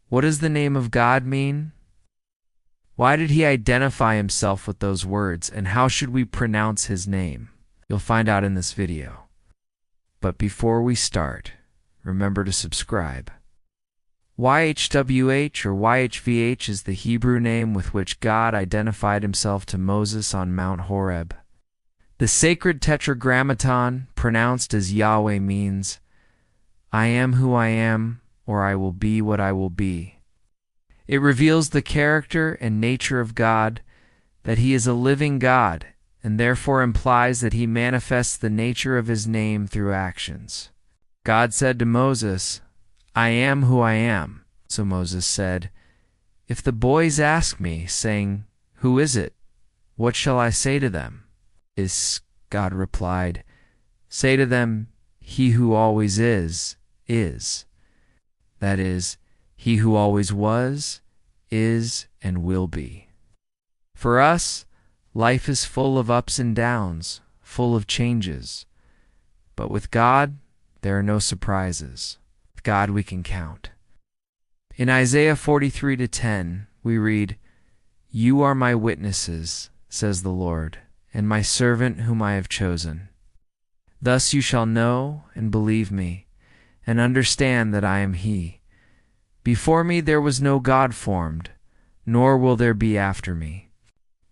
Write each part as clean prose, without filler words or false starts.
What does the name of God mean? Why did he identify himself with those words, and how should we pronounce his name? You'll find out in this video. But before we start, remember to subscribe. YHWH or YHWH is the Hebrew name with which God identified himself to Moses on Mount Horeb. The sacred tetragrammaton, pronounced as Yahweh, means, I am who I am, or I will be what I will be. It reveals the character and nature of God, that he is a living God, and therefore implies that he manifests the nature of his name through actions. God said to Moses, I am who I am. So Moses said, If the boys ask me, saying, Who is it? What shall I say to them? God replied, Say to them, He who always is. That is, he who always was, is, and will be. For us, life is full of ups and downs, full of changes. But with God, there are no surprises. With God we can count. In Isaiah 43:10, we read, You are my witnesses, says the Lord, and my servant whom I have chosen. Thus you shall know and believe me, and understand that I am he. Before me there was no God formed, nor will there be after me.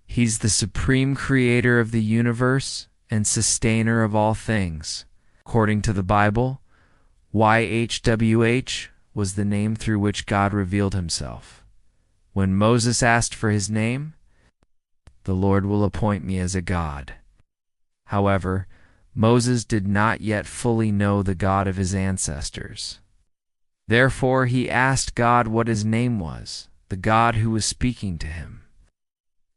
He's the supreme creator of the universe and sustainer of all things. According to the Bible, YHWH was the name through which God revealed himself. When Moses asked for his name, the Lord will appoint me as a God. However, Moses did not yet fully know the God of his ancestors. Therefore he asked God what his name was, the God who was speaking to him.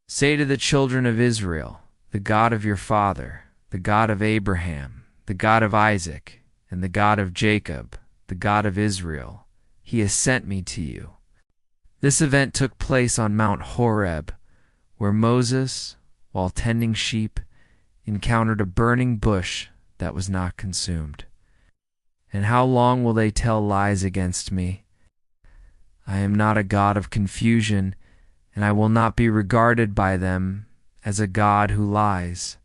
Say to the children of Israel, the God of your father, the God of Abraham, the God of Isaac, and the God of Jacob, the God of Israel, he has sent me to you. This event took place on Mount Horeb, where Moses, while tending sheep, encountered a burning bush that was not consumed. And how long will they tell lies against me? I am not a God of confusion, and I will not be regarded by them as a God who lies.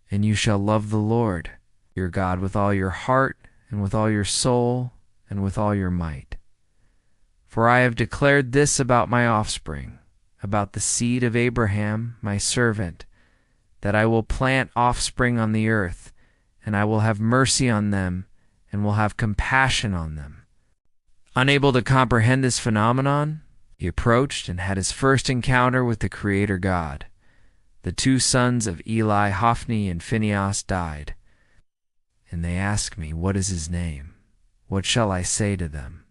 And you shall love the Lord, your God, with all your heart, and with all your soul, and with all your might. For I have declared this about my offspring, about the seed of Abraham, my servant, that I will plant offspring on the earth, and I will have mercy on them, and will have compassion on them. Unable to comprehend this phenomenon, he approached and had his first encounter with the Creator God. The two sons of Eli, Hophni and Phinehas, died. And they asked me, What is his name? What shall I say to them?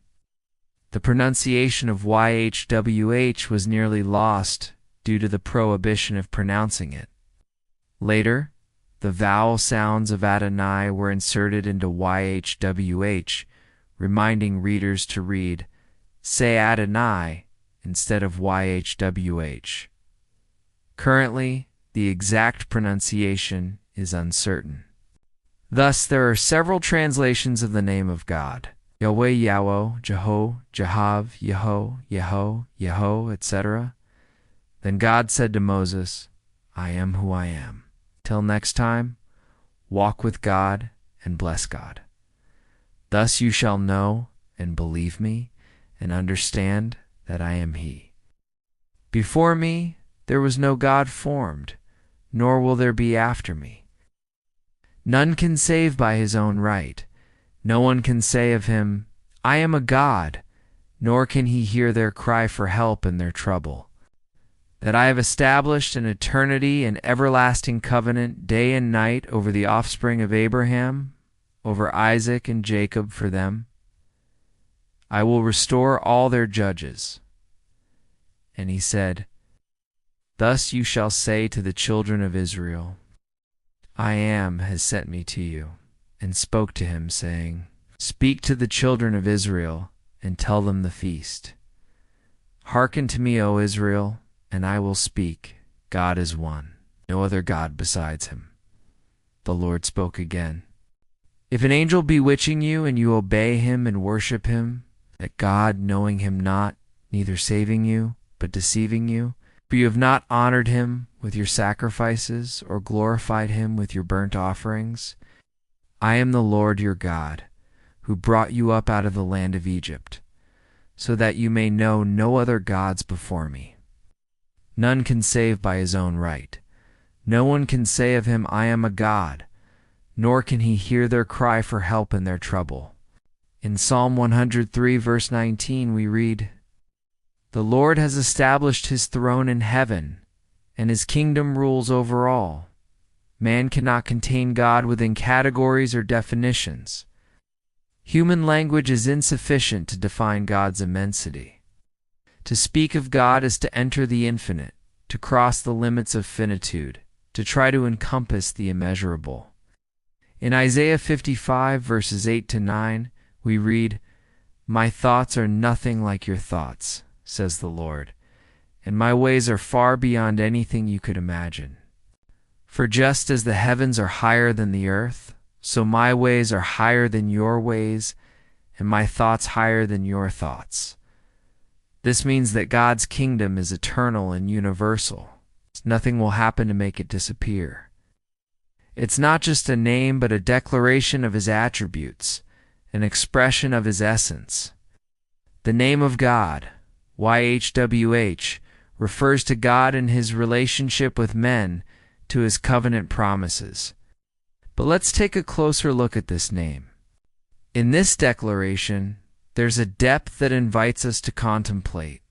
The pronunciation of YHWH was nearly lost due to the prohibition of pronouncing it. Later, the vowel sounds of Adonai were inserted into YHWH, reminding readers to read, Say Adonai, instead of YHWH. Currently, the exact pronunciation is uncertain. Thus, there are several translations of the name of God. Yahweh, Yahweh, Jehovah, Jehav, Yehweh, Yehweh, etc. Then God said to Moses, I am who I am. Till next time, walk with God and bless God. Thus you shall know and believe me and understand that I am he. Before me there was no God formed, nor will there be after me. None can save by his own right. No one can say of him, I am a God, nor can he hear their cry for help in their trouble. That I have established an eternity and everlasting covenant day and night over the offspring of Abraham, over Isaac and Jacob for them. I will restore all their judges. And he said, Thus you shall say to the children of Israel, I am has sent me to you, and spoke to him, saying, Speak to the children of Israel, and tell them the feast. Hearken to me, O Israel, and I will speak. God is one, no other God besides him. The Lord spoke again. If an angel bewitching you, and you obey him and worship him, that God, knowing him not, neither saving you, but deceiving you, for you have not honored him with your sacrifices, or glorified him with your burnt offerings. I am the Lord your God, who brought you up out of the land of Egypt, so that you may know no other gods before me. None can save by his own right. No one can say of him, I am a God, nor can he hear their cry for help in their trouble. In Psalm 103, verse 19, we read, The Lord has established his throne in heaven, and his kingdom rules over all. Man cannot contain God within categories or definitions. Human language is insufficient to define God's immensity. To speak of God is to enter the infinite, to cross the limits of finitude, to try to encompass the immeasurable. In Isaiah 55, verses 8 to 9, we read, My thoughts are nothing like your thoughts, says the Lord, and my ways are far beyond anything you could imagine. For just as the heavens are higher than the earth, so my ways are higher than your ways, and my thoughts higher than your thoughts. This means that God's kingdom is eternal and universal. Nothing will happen to make it disappear. It's not just a name, but a declaration of his attributes, an expression of his essence. The name of God, YHWH, refers to God and his relationship with men, to his covenant promises. But let's take a closer look at this name. In this declaration, there's a depth that invites us to contemplate,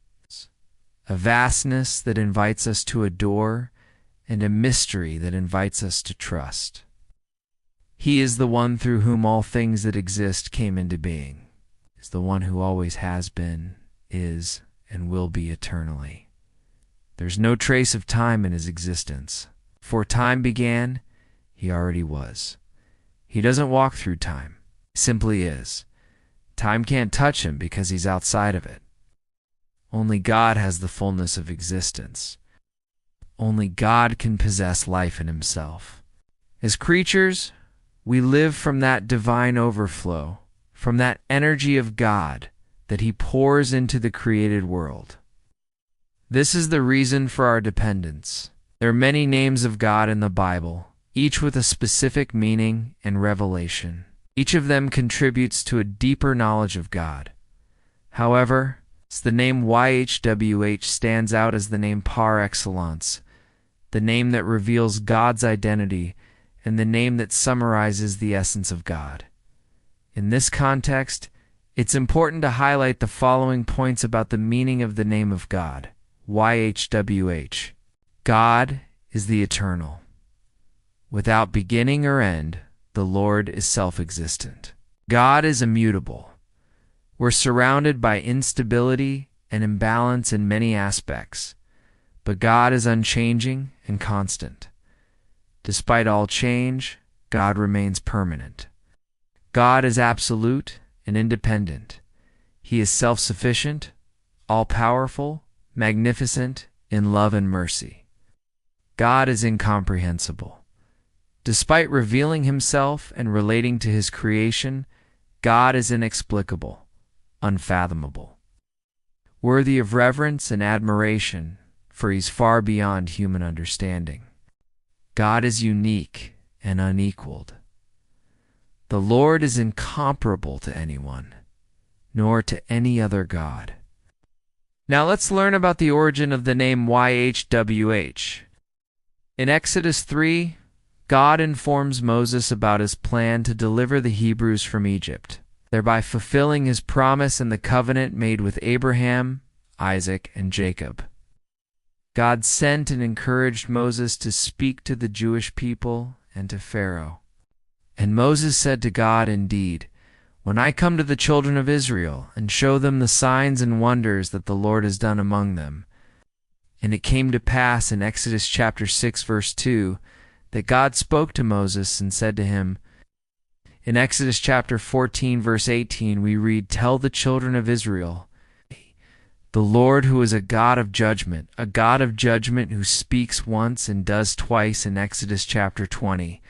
a vastness that invites us to adore, and a mystery that invites us to trust. He is the one through whom all things that exist came into being, is the one who always has been, is, and will be eternally. There's no trace of time in his existence. Before time began, he already was. He doesn't walk through time. He simply is. Time can't touch him because he's outside of it. Only God has the fullness of existence. Only God can possess life in himself. As creatures, we live from that divine overflow, from that energy of God that he pours into the created world. This is the reason for our dependence. There are many names of God in the Bible, each with a specific meaning and revelation. Each of them contributes to a deeper knowledge of God. However, the name YHWH stands out as the name par excellence, the name that reveals God's identity, and the name that summarizes the essence of God. In this context, it's important to highlight the following points about the meaning of the name of God, YHWH. God is the eternal. Without beginning or end, the Lord is self-existent. God is immutable. We're surrounded by instability and imbalance in many aspects, but God is unchanging and constant. Despite all change, God remains permanent. God is absolute and independent. He is self-sufficient, all-powerful, magnificent in love and mercy. God is incomprehensible. Despite revealing himself and relating to his creation, God is inexplicable, unfathomable. Worthy of reverence and admiration, for he's far beyond human understanding. God is unique and unequaled. The Lord is incomparable to anyone, nor to any other God. Now let's learn about the origin of the name YHWH. In Exodus 3, God informs Moses about his plan to deliver the Hebrews from Egypt, thereby fulfilling his promise and the covenant made with Abraham, Isaac, and Jacob. God sent and encouraged Moses to speak to the Jewish people and to Pharaoh. And Moses said to God, Indeed, when I come to the children of Israel and show them the signs and wonders that the Lord has done among them. And it came to pass in Exodus chapter 6, verse 2, that God spoke to Moses and said to him, in Exodus chapter 14, verse 18, we read, Tell the children of Israel, the Lord who is a God of judgment who speaks once and does twice in Exodus chapter 20.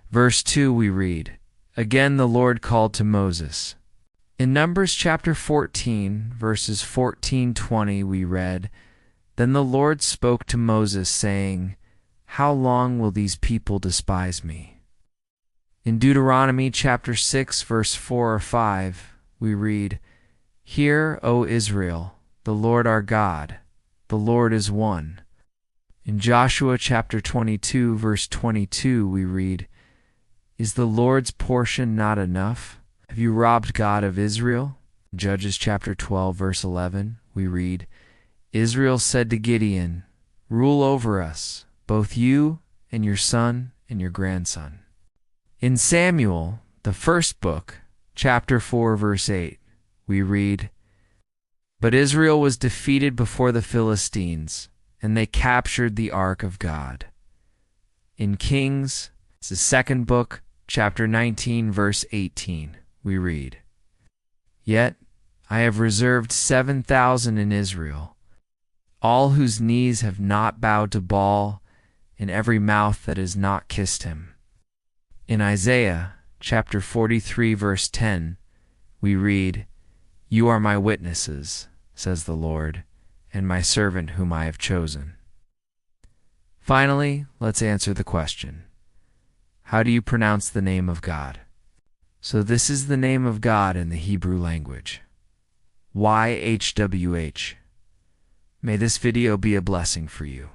Verse 2 we read, Again the Lord called to Moses, In Numbers chapter 14, verses 14-20, we read, "Then the Lord spoke to Moses, saying, How long will these people despise me?" In Deuteronomy chapter 6, verse 4 or 5, we read, "Hear, O Israel, the Lord our God, the Lord is one." In Joshua chapter 22, verse 22, we read, "Is the Lord's portion not enough? Have you robbed God of Israel?" In Judges chapter 12, verse 11, we read, "Israel said to Gideon, Rule over us, both you and your son and your grandson." In Samuel, the first book, chapter 4, verse 8, we read, "But Israel was defeated before the Philistines, and they captured the ark of God." In Kings, the second book, chapter 19, verse 18, we read, "Yet I have reserved 7,000 in Israel, all whose knees have not bowed to Baal, and every mouth that has not kissed him." In Isaiah chapter 43, verse 10, we read, "You are my witnesses, says the Lord, and my servant whom I have chosen." Finally, let's answer the question, how do you pronounce the name of God? So this is the name of God in the Hebrew language, YHWH. May this video be a blessing for you.